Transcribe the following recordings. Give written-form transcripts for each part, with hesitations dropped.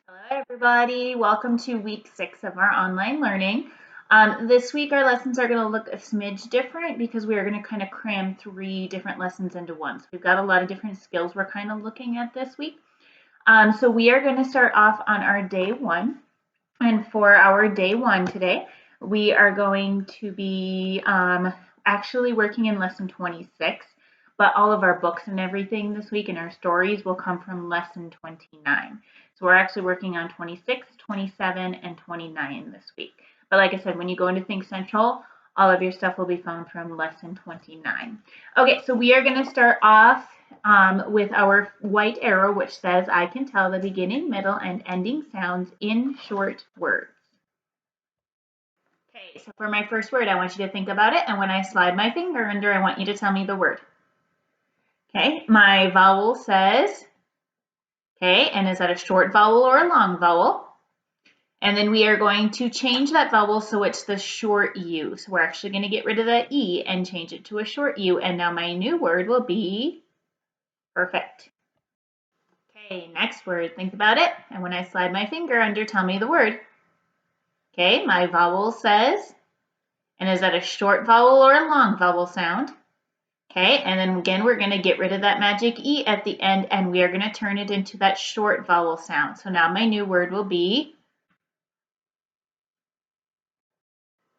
Hello, everybody. Welcome to week 6 of our online learning. This week, our lessons are going to look a smidge different because we are going to kind of cram 3 different lessons into one. So we've got a lot of different skills we're kind of looking at this week. So we are going to start off on our day 1. And for our day 1 today, we are going to be actually working in lesson 26. But all of our books and everything this week and our stories will come from lesson 29. So we're actually working on 26, 27, and 29 this week. But like I said, when you go into Think Central, all of your stuff will be found from lesson 29. Okay, so we are going to start off with our white arrow, which says, I can tell the beginning, middle, and ending sounds in short words. Okay, so for my first word, I want you to think about it. And when I slide my finger under, I want you to tell me the word. Okay, my vowel says, okay, and is that a short vowel or a long vowel? And then we are going to change that vowel so it's the short U. So we're actually going to get rid of that E and change it to a short U. And now my new word will be perfect. Okay, next word, think about it. And when I slide my finger under, tell me the word. Okay, my vowel says, and is that a short vowel or a long vowel sound? Okay, and then again, we're going to get rid of that magic E at the end, and we are going to turn it into that short vowel sound. So now my new word will be,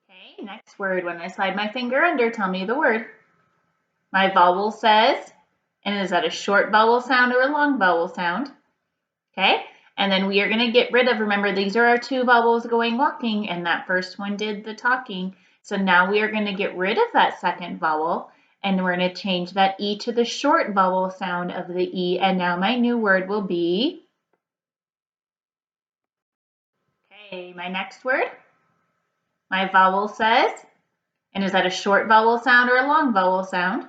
okay, next word. When I slide my finger under, tell me the word. My vowel says, and is that a short vowel sound or a long vowel sound? Okay, and then we are going to get rid of, remember, these are our 2 vowels going walking, and that first one did the talking. So now we are going to get rid of that second vowel, and we're going to change that E to the short vowel sound of the E, and now my new word will be, okay, my next word, my vowel says, and is that a short vowel sound or a long vowel sound?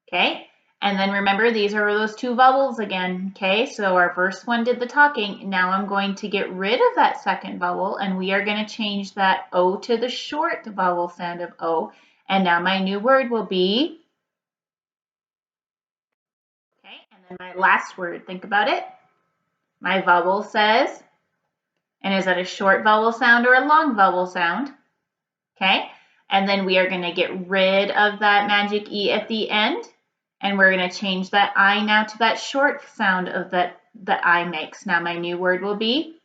Okay, and then remember, these are those 2 vowels again, okay? So our first one did the talking. Now I'm going to get rid of that second vowel, and we are going to change that O to the short vowel sound of O. And now my new word will be, okay, and then my last word, think about it. My vowel says, and is that a short vowel sound or a long vowel sound? Okay, and then we are going to get rid of that magic E at the end. And we're going to change that I now to that short sound of that I makes. Now my new word will be.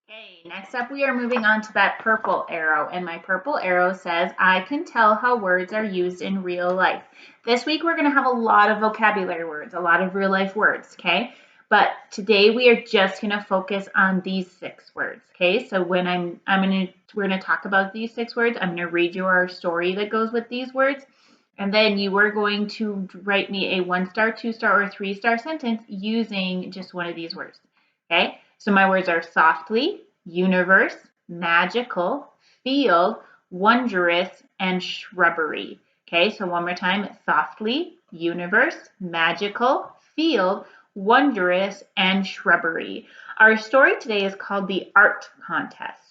Okay, next up we are moving on to that purple arrow. And my purple arrow says, I can tell how words are used in real life. This week we're going to have a lot of vocabulary words, a lot of real life words, okay? But today we are just going to focus on these 6 words, okay? So when we're going to talk about these 6 words. I'm going to read you our story that goes with these words. And then you are going to write me a 1-star, 2-star, or 3-star sentence using just one of these words, okay? So my words are softly, universe, magical, field, wondrous, and shrubbery. Okay, so one more time, softly, universe, magical, field, wondrous, and shrubbery. Our story today is called the Art Contest.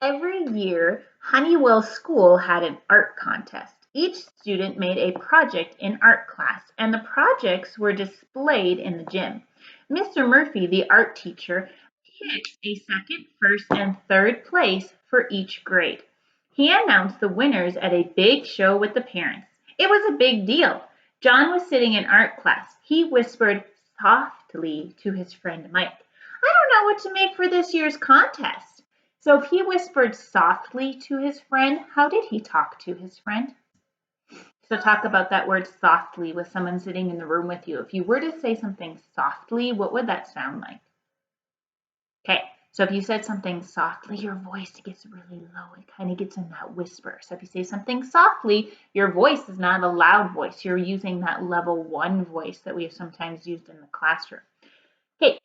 Every year, Honeywell School had an art contest. Each student made a project in art class, and the projects were displayed in the gym. Mr. Murphy, the art teacher, picked a second, first, and third place for each grade. He announced the winners at a big show with the parents. It was a big deal. John was sitting in art class. He whispered softly to his friend Mike, I don't know what to make for this year's contest. So if he whispered softly to his friend, how did he talk to his friend? So talk about that word softly with someone sitting in the room with you. If you were to say something softly, what would that sound like? Okay, so if you said something softly, your voice gets really low. It kind of gets in that whisper. So if you say something softly, your voice is not a loud voice. You're using that level 1 voice that we have sometimes used in the classroom. Okay,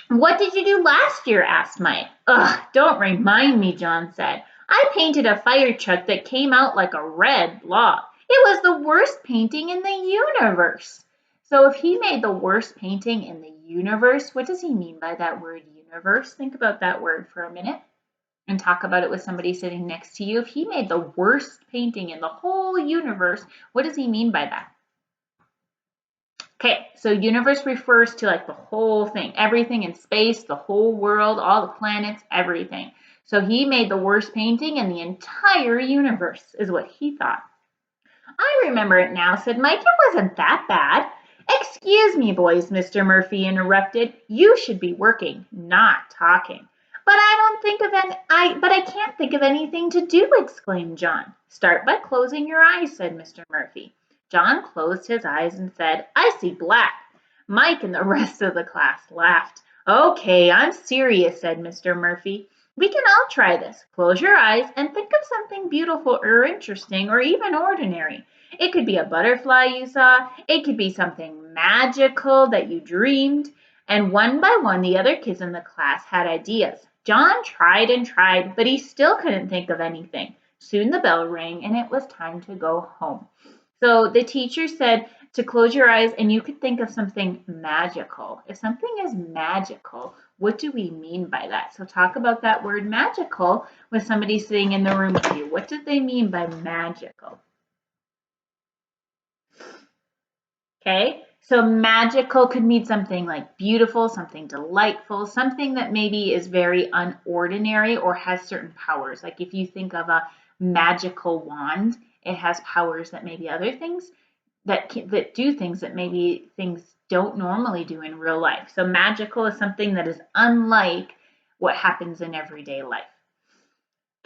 what did you do last year? Asked Mike. Ugh, don't remind me, John said. I painted a fire truck that came out like a red blob. It was the worst painting in the universe. So if he made the worst painting in the universe, what does he mean by that word universe? Think about that word for a minute and talk about it with somebody sitting next to you. If he made the worst painting in the whole universe, what does he mean by that? Okay, so universe refers to like the whole thing, everything in space, the whole world, all the planets, everything. So he made the worst painting in the entire universe, is what he thought. I remember it now, said Mike. It wasn't that bad. Excuse me, boys, Mr. Murphy interrupted. You should be working, not talking. But I can't think of anything to do, exclaimed John. Start by closing your eyes, said Mr. Murphy. John closed his eyes and said, I see black. Mike and the rest of the class laughed. Okay, I'm serious, said Mr. Murphy. We can all try this. Close your eyes and think of something beautiful or interesting or even ordinary. It could be a butterfly you saw. It could be something magical that you dreamed. And one by one, the other kids in the class had ideas. John tried and tried, but he still couldn't think of anything. Soon the bell rang and it was time to go home. So the teacher said to close your eyes and you could think of something magical. If something is magical, what do we mean by that? So talk about that word magical with somebody sitting in the room with you. What did they mean by magical? Okay, so magical could mean something like beautiful, something delightful, something that maybe is very unordinary or has certain powers. Like if you think of a magical wand, it has powers that maybe other things that do things that maybe things don't normally do in real life. So magical is something that is unlike what happens in everyday life.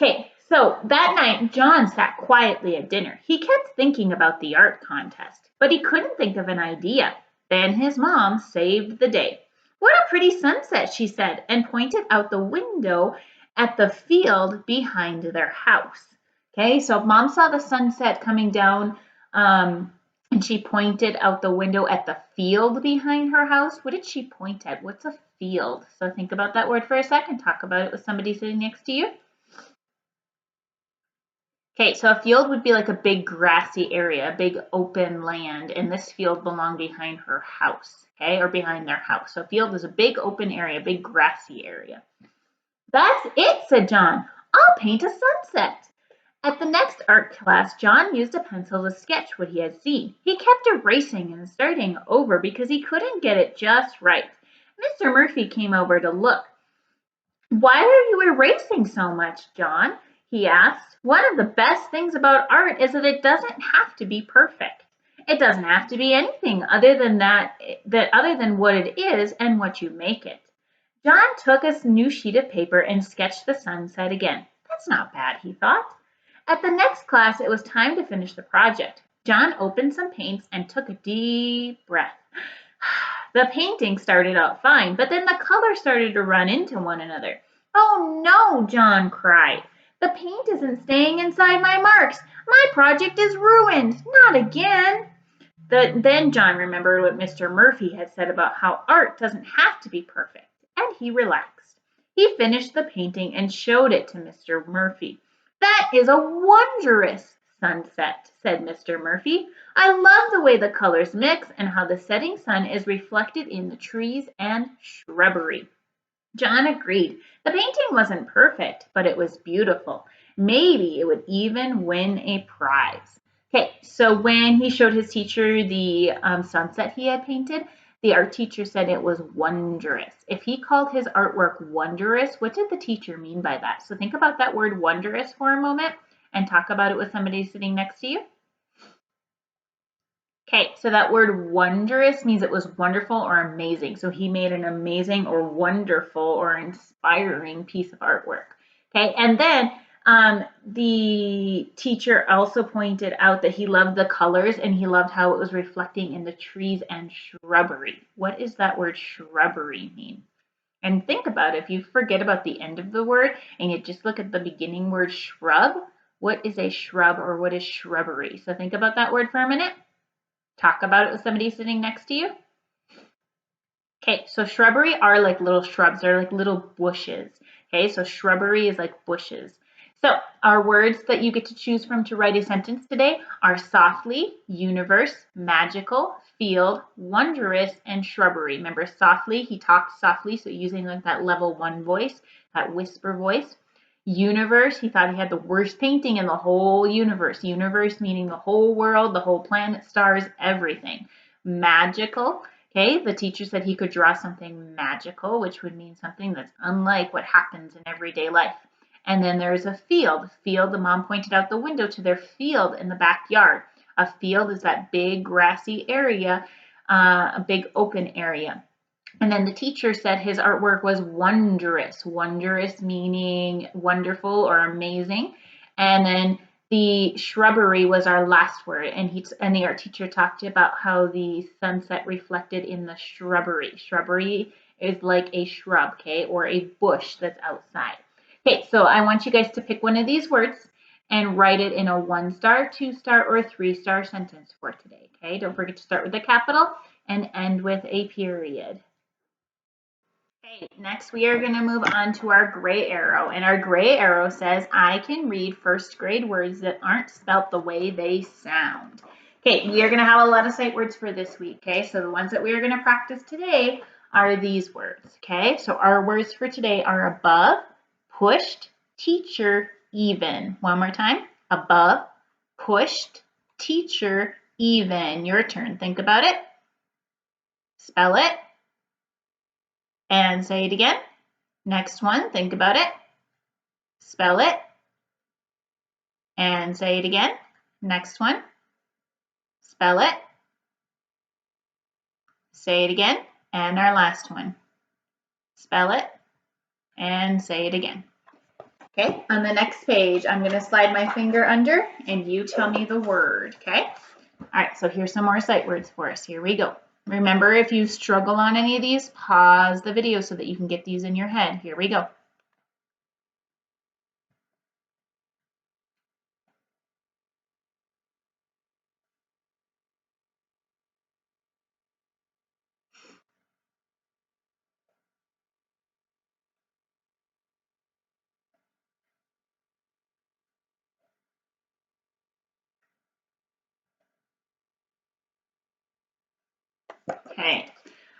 Okay, so that night, John sat quietly at dinner. He kept thinking about the art contest, but he couldn't think of an idea. Then his mom saved the day. What a pretty sunset, she said, and pointed out the window at the field behind their house. Okay, so mom saw the sunset coming down, and she pointed out the window at the field behind her house. What did she point at? What's a field? So think about that word for a second. Talk about it with somebody sitting next to you. Okay, so a field would be like a big grassy area, a big open land, and this field belonged behind her house, okay, or behind their house. So a field is a big open area, big grassy area. That's it, said John. I'll paint a sunset. At the next art class, John used a pencil to sketch what he had seen. He kept erasing and starting over because he couldn't get it just right. Mr. Murphy came over to look. Why are you erasing so much, John? He asked. One of the best things about art is that it doesn't have to be perfect. It doesn't have to be anything other than other than what it is and what you make it. John took a new sheet of paper and sketched the sunset again. That's not bad, he thought. At the next class, it was time to finish the project. John opened some paints and took a deep breath. The painting started out fine, but then the colors started to run into one another. Oh no, John cried. The paint isn't staying inside my marks. My project is ruined. Not again. Then John remembered what Mr. Murphy had said about how art doesn't have to be perfect, and he relaxed. He finished the painting and showed it to Mr. Murphy. That is a wondrous sunset, said Mr. Murphy. I love the way the colors mix and how the setting sun is reflected in the trees and shrubbery. John agreed. The painting wasn't perfect, but it was beautiful. Maybe it would even win a prize. Okay, so when he showed his teacher the sunset he had painted, the art teacher said it was wondrous. If he called his artwork wondrous, what did the teacher mean by that? So think about that word wondrous for a moment and talk about it with somebody sitting next to you. Okay, so that word wondrous means it was wonderful or amazing. So he made an amazing or wonderful or inspiring piece of artwork. Okay, and then the teacher also pointed out that he loved the colors and he loved how it was reflecting in the trees and shrubbery. What does that word shrubbery mean? And think about it, if you forget about the end of the word and you just look at the beginning word shrub, what is a shrub or what is shrubbery? So think about that word for a minute. Talk about it with somebody sitting next to you. Okay, so shrubbery are like little shrubs. They're like little bushes. Okay, so shrubbery is like bushes. So our words that you get to choose from to write a sentence today are softly, universe, magical, field, wondrous, and shrubbery. Remember softly, he talked softly, so using like that level 1 voice, that whisper voice. Universe, he thought he had the worst painting in the whole universe. Universe meaning the whole world, the whole planet, stars, everything. Magical. Okay, the teacher said he could draw something magical, which would mean something that's unlike what happens in everyday life. And then there's a field. Field, the mom pointed out the window to their field in the backyard. A field is that big grassy area, a big open area. And then the teacher said his artwork was wondrous. Wondrous meaning wonderful or amazing. And then the shrubbery was our last word. And the art teacher talked about how the sunset reflected in the shrubbery. Shrubbery is like a shrub, okay, or a bush that's outside. Okay, so I want you guys to pick one of these words and write it in a 1-star, 2-star, or 3-star sentence for today. Okay, don't forget to start with a capital and end with a period. Okay, next we are going to move on to our gray arrow. And our gray arrow says, I can read first grade words that aren't spelt the way they sound. Okay, we are going to have a lot of sight words for this week. Okay, so the ones that we are going to practice today are these words. Okay, so our words for today are above, pushed, teacher, even. One more time. Above, pushed, teacher, even. Your turn. Think about it. Spell it. And say it again. Next one, think about it. Spell it. And say it again. Next one. Spell it. Say it again. And our last one. Spell it. And say it again. Okay, on the next page, I'm going to slide my finger under and you tell me the word, okay? All right, so here's some more sight words for us. Here we go. Remember, if you struggle on any of these, pause the video so that you can get these in your head. Here we go. Okay.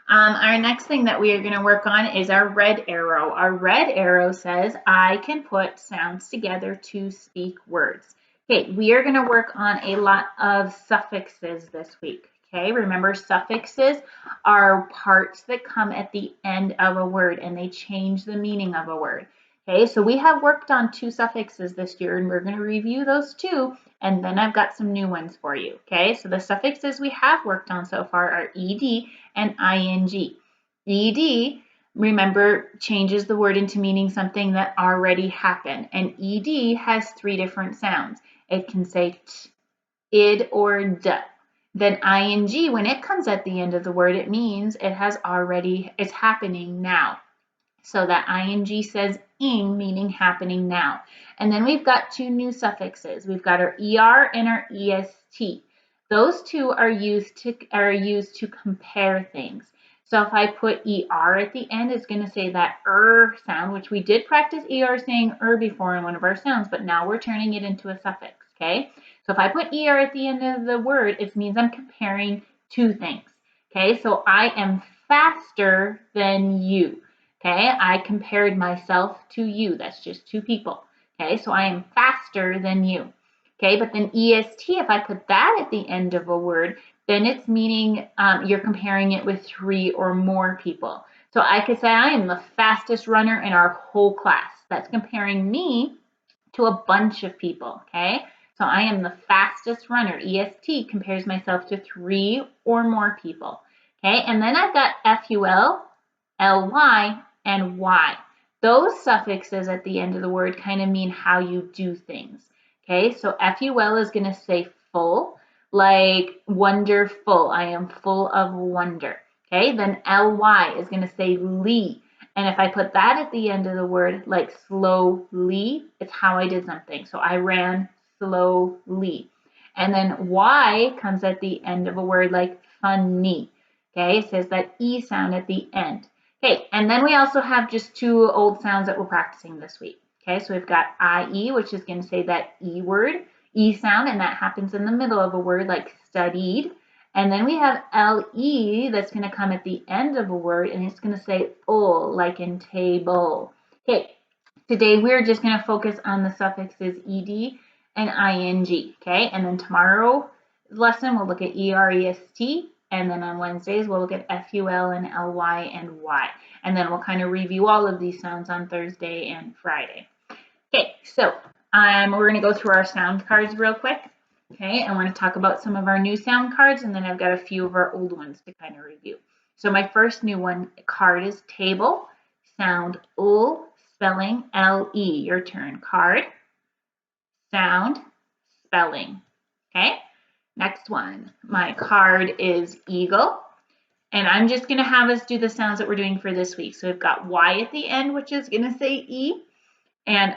Our next thing that we are going to work on is our red arrow. Our red arrow says, I can put sounds together to speak words. Okay, we are going to work on a lot of suffixes this week. Okay, remember suffixes are parts that come at the end of a word and they change the meaning of a word. Okay, so we have worked on 2 suffixes this year and we're going to review those 2 and then I've got some new ones for you. Okay, so the suffixes we have worked on so far are ed and ing. Ed, remember, changes the word into meaning something that already happened. And ed has 3 different sounds. It can say t, id, or d. Then ing, when it comes at the end of the word, it means it's happening now. So that ing says ing, meaning happening now. And then we've got 2 new suffixes. We've got our er and our est. Those 2 are used to compare things. So if I put er at the end, it's going to say that sound, which we did practice saying before in one of our sounds, but now we're turning it into a suffix, okay? So if I put er at the end of the word, it means I'm comparing 2 things, okay? So I am faster than you. Okay, I compared myself to you. That's just 2 people. Okay, so I am faster than you. Okay, but then est, if I put that at the end of a word, then it's meaning you're comparing it with 3 or more people. So I could say I am the fastest runner in our whole class. That's comparing me to a bunch of people. Okay, so I am the fastest runner. est compares myself to 3 or more people. Okay, and then I've got ful, ly, and y. Those suffixes at the end of the word kind of mean how you do things. Okay, so ful is going to say full, like wonderful. I am full of wonder. Okay, then ly is going to say ly. And if I put that at the end of the word, like slowly, it's how I did something. So I ran slowly. And then y comes at the end of a word like funny. Okay, it says that e sound at the end. Okay, and then we also have just 2 old sounds that we're practicing this week. Okay, so we've got IE, which is going to say that E word, E sound, and that happens in the middle of a word like studied. And then we have LE that's going to come at the end of a word, and it's going to say ul, like in table. Okay, today we're just going to focus on the suffixes ED and ING. Okay, and then tomorrow's lesson we'll look at EREST, And then on Wednesdays, we'll look at FUL and LY and Y. And then we'll kind of review all of these sounds on Thursday and Friday. Okay, so we're going to go through our sound cards real quick. Okay, I want to talk about some of our new sound cards, and then I've got a few of our old ones to kind of review. So my first new card is table, sound ul, spelling L-E. Your turn. Card, sound, spelling. Okay, next one. My card is eagle, and I'm just going to have us do the sounds that we're doing for this week. So we've got Y at the end, which is going to say E. And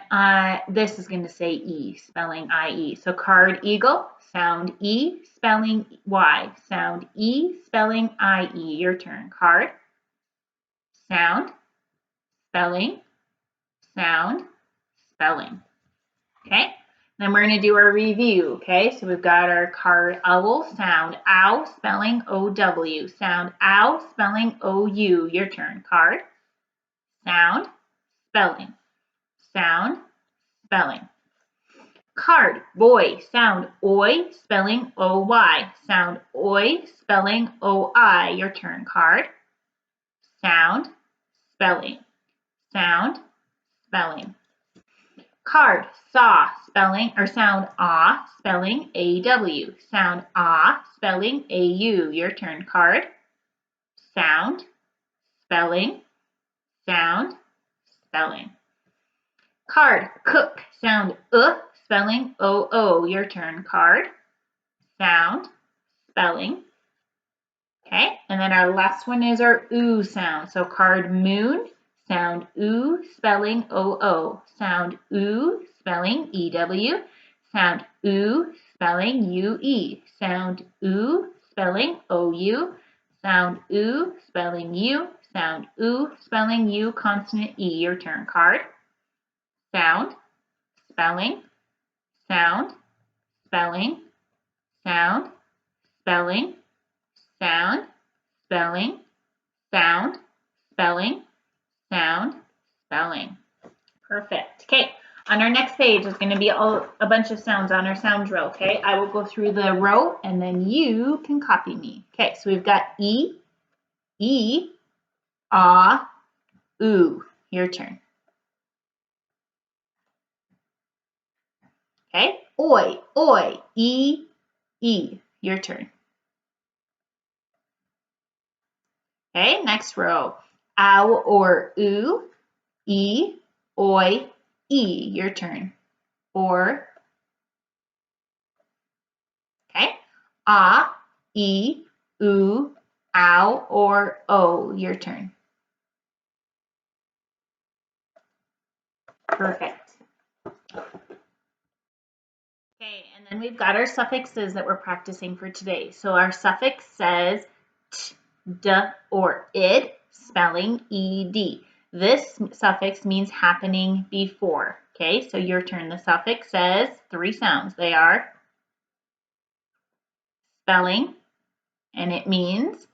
this is going to say E, spelling I-E. So card eagle, sound E, spelling Y. Sound E, spelling I-E. Your turn. Card, sound, spelling, sound, spelling. Okay? Then we're going to do our review. Okay? So we've got our card owl, sound ow, spelling O-W. Sound ow, spelling O-U. Your turn. Card, sound, spelling, sound, spelling. Card, boy, sound oi, spelling O-Y. Sound oi, spelling O-I. Your turn. Card, sound, spelling, sound, spelling. Card, saw, spelling, or sound ah, spelling A-W. Sound ah, spelling A-U. Your turn. Card, sound, spelling, sound, spelling. Card, cook, sound spelling O-O. Your turn. Card, sound, spelling. Okay, and then our last one is our oo sound. So card moon, sound oo, spelling O-O. Sound oo, spelling E-W. Sound oo, spelling U-E. Sound oo, spelling O-U. Sound oo, spelling U. Sound oo, spelling U, consonant E. Your turn. Card, sound, spelling, sound, spelling, sound, spelling, sound, spelling, sound, spelling, sound, spelling. Perfect. Okay, on our next page is going to be a bunch of sounds on our sound drill. Okay, I will go through the row and then you can copy me. Okay, so we've got E, E, ah, oo. Your turn. Okay, oi, oi, E, E. Your turn. Okay, next row. Ow or oo, E, oi, E. Your turn. Or, okay, ah, E, oo, ow, or O. Your turn. Perfect. Okay, and then we've got our suffixes that we're practicing for today. So our suffix says t, d, or id, spelling ed. This suffix means happening before. Okay, so your turn. The suffix says 3 sounds. They are spelling, and it means.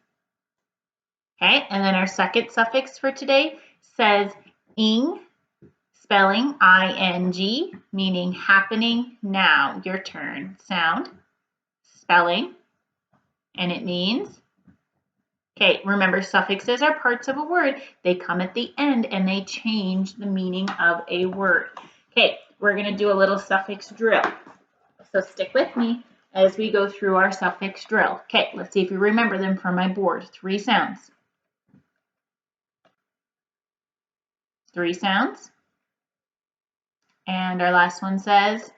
Okay, and then our second suffix for today says ing, spelling I-N-G, meaning happening now. Your turn. Sound, spelling, and it means. Okay, remember suffixes are parts of a word. They come at the end and they change the meaning of a word. Okay, we're going to do a little suffix drill. So stick with me as we go through our suffix drill. Okay, let's see if you remember them from my board. 3 sounds. 3 sounds. And our last one says,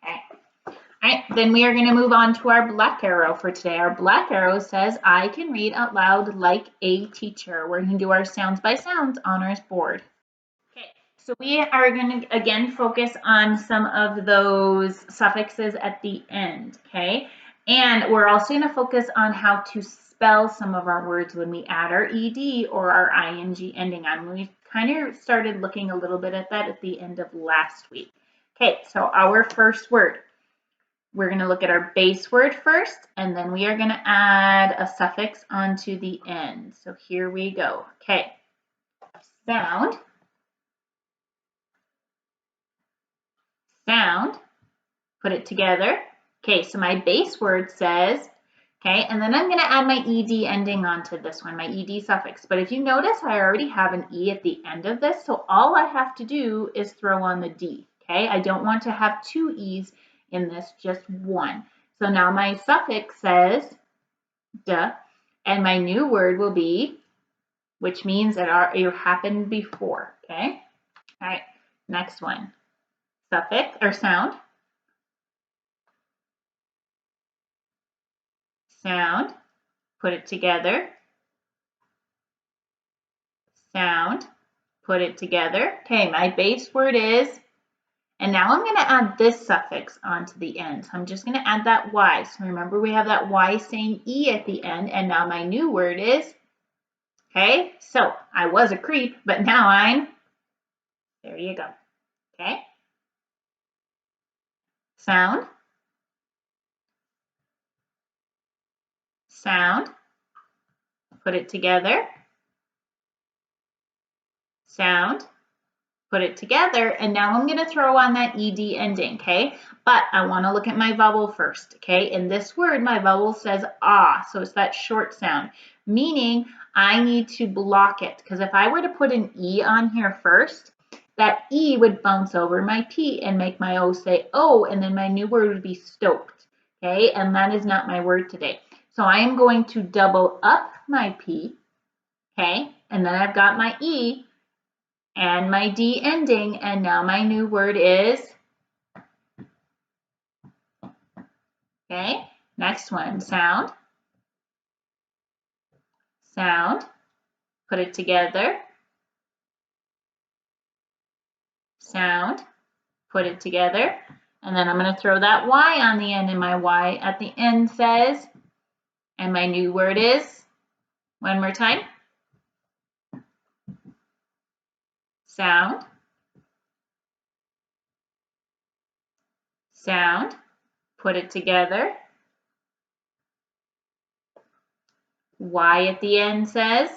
okay. All right, then we are going to move on to our black arrow for today. Our black arrow says, I can read out loud like a teacher. We're going to do our sounds by sounds on our board. Okay, so we are going to again focus on some of those suffixes at the end, okay? And we're also going to focus on how to spell some of our words when we add our ed or our ing ending on. We kind of started looking a little bit at that at the end of last week. Okay, so our first word. We're going to look at our base word first, and then we are going to add a suffix onto the end. So here we go. Okay, sound, sound, put it together. Okay, so my base word says Okay, and then I'm going to add my ed ending onto this one, my ed suffix. But if you notice, I already have an e at the end of this, so all I have to do is throw on the d. Okay, I don't want to have two e's in this, just one. So now my suffix says duh, and my new word will be, which means that it happened before. Okay, all right, next one, suffix or sound. Sound, put it together. Sound, put it together. Okay, my base word is, and now I'm going to add this suffix onto the end. So I'm just going to add that y. So remember we have that y saying e at the end, and now my new word is, okay, so I was a creep, but now I'm, there you go. Okay, sound, sound, put it together. Sound, put it together, and now I'm going to throw on that ed ending, okay? But I want to look at my vowel first, okay? In this word, my vowel says ah, so it's that short sound, meaning I need to block it, because if I were to put an e on here first, that e would bounce over my p and make my o say oh, and then my new word would be stoked, okay? And that is not my word today. So I am going to double up my p, okay? And then I've got my e, and my D ending, and now my new word is, okay, next one, sound, sound, put it together, sound, put it together, and then I'm going to throw that Y on the end, and my Y at the end says, and my new word is, one more time, sound, sound, put it together, Y at the end says,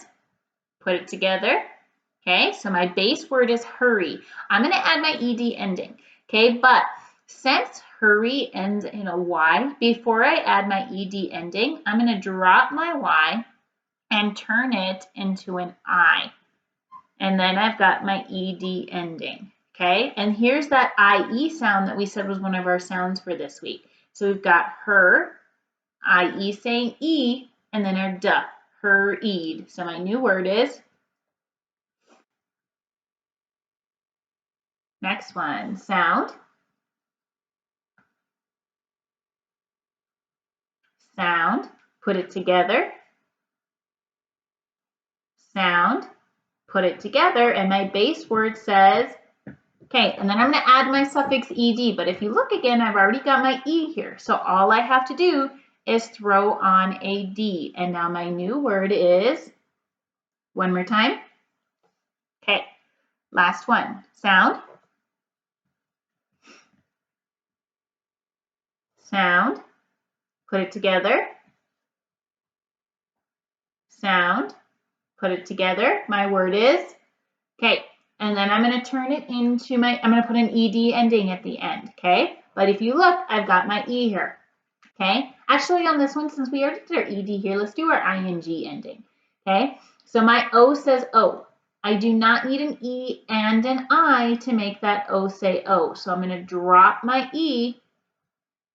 put it together. Okay, so my base word is hurry. I'm going to add my ed ending. Okay, but since hurry ends in a Y, before I add my ed ending, I'm going to drop my Y and turn it into an I. And then I've got my ed ending. Okay, and here's that IE sound that we said was one of our sounds for this week. So we've got her, IE saying E, and then our duh, hurried. So my new word is, next one, sound, sound, put it together, sound, put it together, and my base word says, okay, and then I'm going to add my suffix ed, but if you look again, I've already got my e here, so all I have to do is throw on a d, and now my new word is, one more time, okay, last one, sound, sound, put it together, sound, put it together, my word is, okay, and then I'm going to turn it into my, I'm going to put an ed ending at the end, okay? But if you look, I've got my e here, okay? Actually, on this one, since we already did our ed here, let's do our ing ending, okay? So my o says o. I do not need an e and an I to make that o say o. So I'm going to drop my e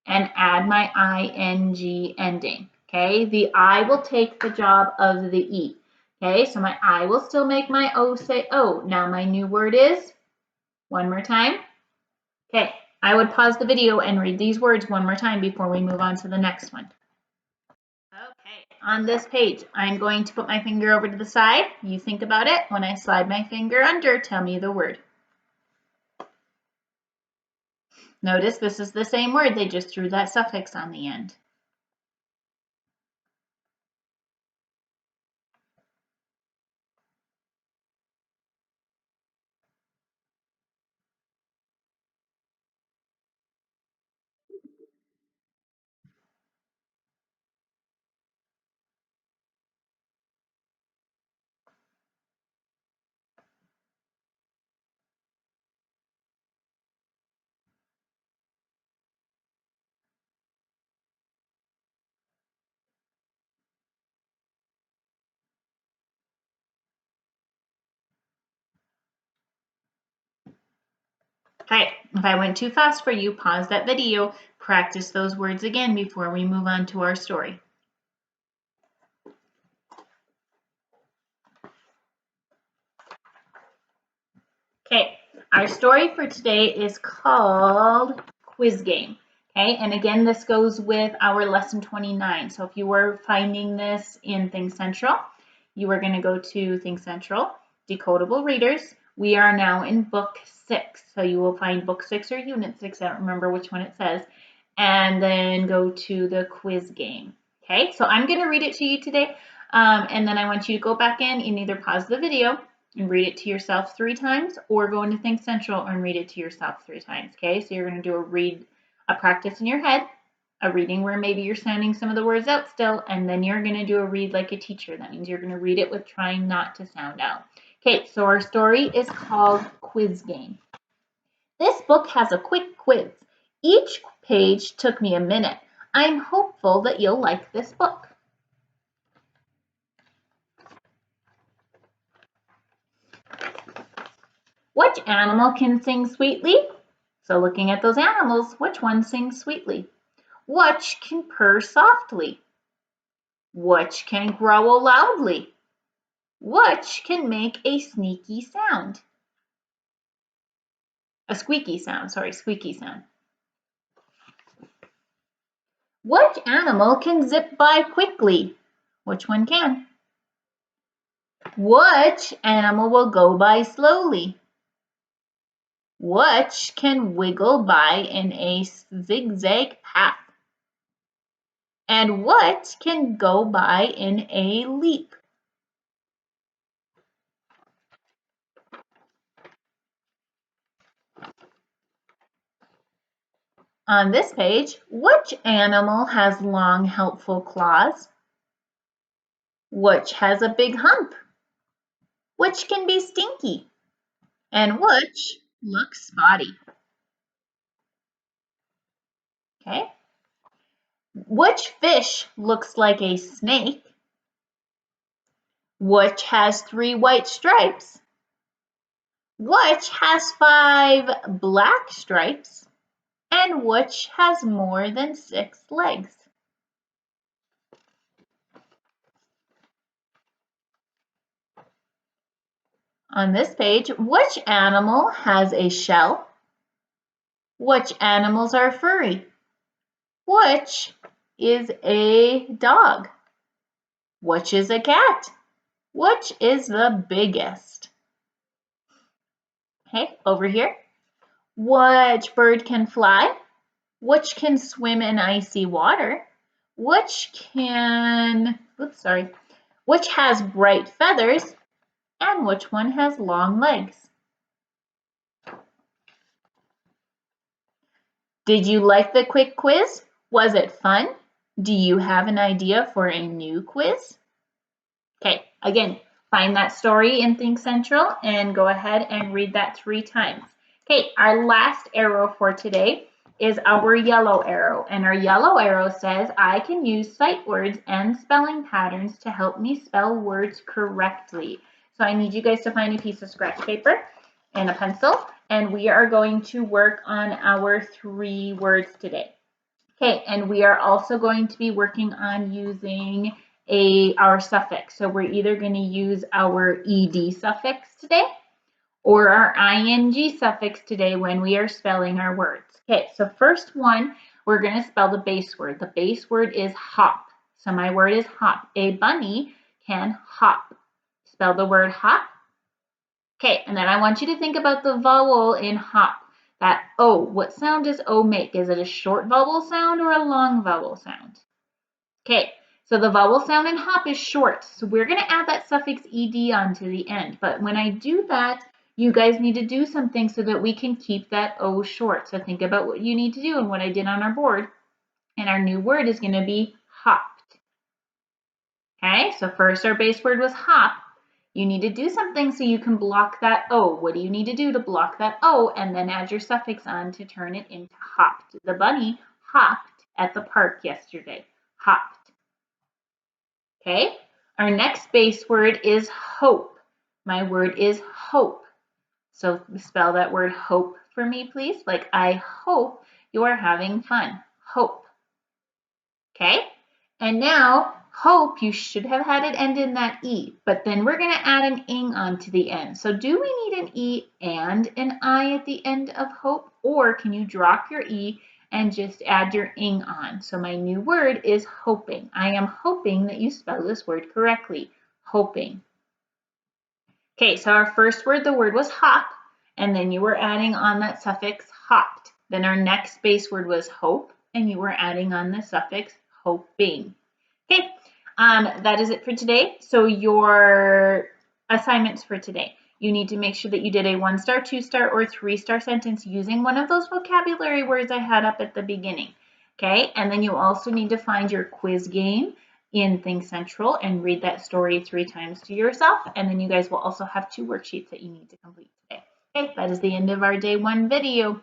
and add my ing ending, okay? The I will take the job of the e. Okay, so my I will still make my O say O. Now my new word is, one more time. Okay, I would pause the video and read these words one more time before we move on to the next one. Okay, on this page, I'm going to put my finger over to the side. You think about it. When I slide my finger under, tell me the word. Notice this is the same word, they just threw that suffix on the end. Okay, if I went too fast for you, pause that video, practice those words again before we move on to our story. Okay, our story for today is called Quiz Game. Okay, and again, this goes with our lesson 29. So if you were finding this in Think Central, you are going to go to Think Central, Decodable Readers. We are now in book 6. So you will find book 6 or unit 6. I don't remember which one it says. And then go to the quiz game. Okay, so I'm going to read it to you today. And then I want you to go back in and either pause the video and read it to yourself 3 times, or go into Think Central and read it to yourself 3 times. Okay, so you're going to do a practice in your head, a reading where maybe you're sounding some of the words out still, and then you're going to do a read like a teacher. That means you're going to read it with trying not to sound out. Okay, so our story is called Quiz Game. This book has a quick quiz. Each page took me a minute. I'm hopeful that you'll like this book. Which animal can sing sweetly? So looking at those animals, which one sings sweetly? Which can purr softly? Which can growl loudly? Which can make a squeaky sound? Squeaky sound. Which animal can zip by quickly? Which one can? Which animal will go by slowly? Which can wiggle by in a zigzag path? And what can go by in a leap? On this page, which animal has long, helpful claws? Which has a big hump? Which can be stinky? And which looks spotty? Okay. Which fish looks like a snake? Which has 3 white stripes? Which has 5 black stripes? And which has more than 6 legs? On this page, which animal has a shell? Which animals are furry? Which is a dog? Which is a cat? Which is the biggest? Okay, over here. Which bird can fly? Which can swim in icy water? Which has bright feathers? And which one has long legs? Did you like the quick quiz? Was it fun? Do you have an idea for a new quiz? Okay, again, find that story in Think Central and go ahead and read that 3 times. Okay, our last arrow for today is our yellow arrow. And our yellow arrow says, I can use sight words and spelling patterns to help me spell words correctly. So I need you guys to find a piece of scratch paper and a pencil, and we are going to work on our 3 words today. Okay, and we are also going to be working on using our suffix. So we're either going to use our ed suffix today or our ing suffix today when we are spelling our words. Okay, so first one, we're going to spell the base word. The base word is hop. So my word is hop. A bunny can hop. Spell the word hop. Okay, and then I want you to think about the vowel in hop. That O, what sound does O make? Is it a short vowel sound or a long vowel sound? Okay, so the vowel sound in hop is short. So we're going to add that suffix ed onto the end. But when I do that, you guys need to do something so that we can keep that O short. So think about what you need to do and what I did on our board. And our new word is going to be hopped. Okay, so first our base word was hop. You need to do something so you can block that O. What do you need to do to block that O? And then add your suffix on to turn it into hopped. The bunny hopped at the park yesterday. Hopped. Okay, our next base word is hope. My word is hope. So spell that word hope for me, please? Like, I hope you are having fun. Hope. Okay? And now, hope, you should have had it end in that E, but then we're going to add an ing onto the end. So do we need an E and an I at the end of hope? Or can you drop your E and just add your ing on? So my new word is hoping. I am hoping that you spell this word correctly. Hoping. Okay, so our first word, the word was hop, and then you were adding on that suffix hopped. Then our next base word was hope, and you were adding on the suffix hoping. Okay, that is it for today. So your assignments for today. You need to make sure that you did a 1-star, 2-star, or 3-star sentence using one of those vocabulary words I had up at the beginning. Okay, and then you also need to find your quiz game in Think Central and read that story 3 times to yourself. And then you guys will also have 2 worksheets that you need to complete today. Okay, that is the end of our day 1 video.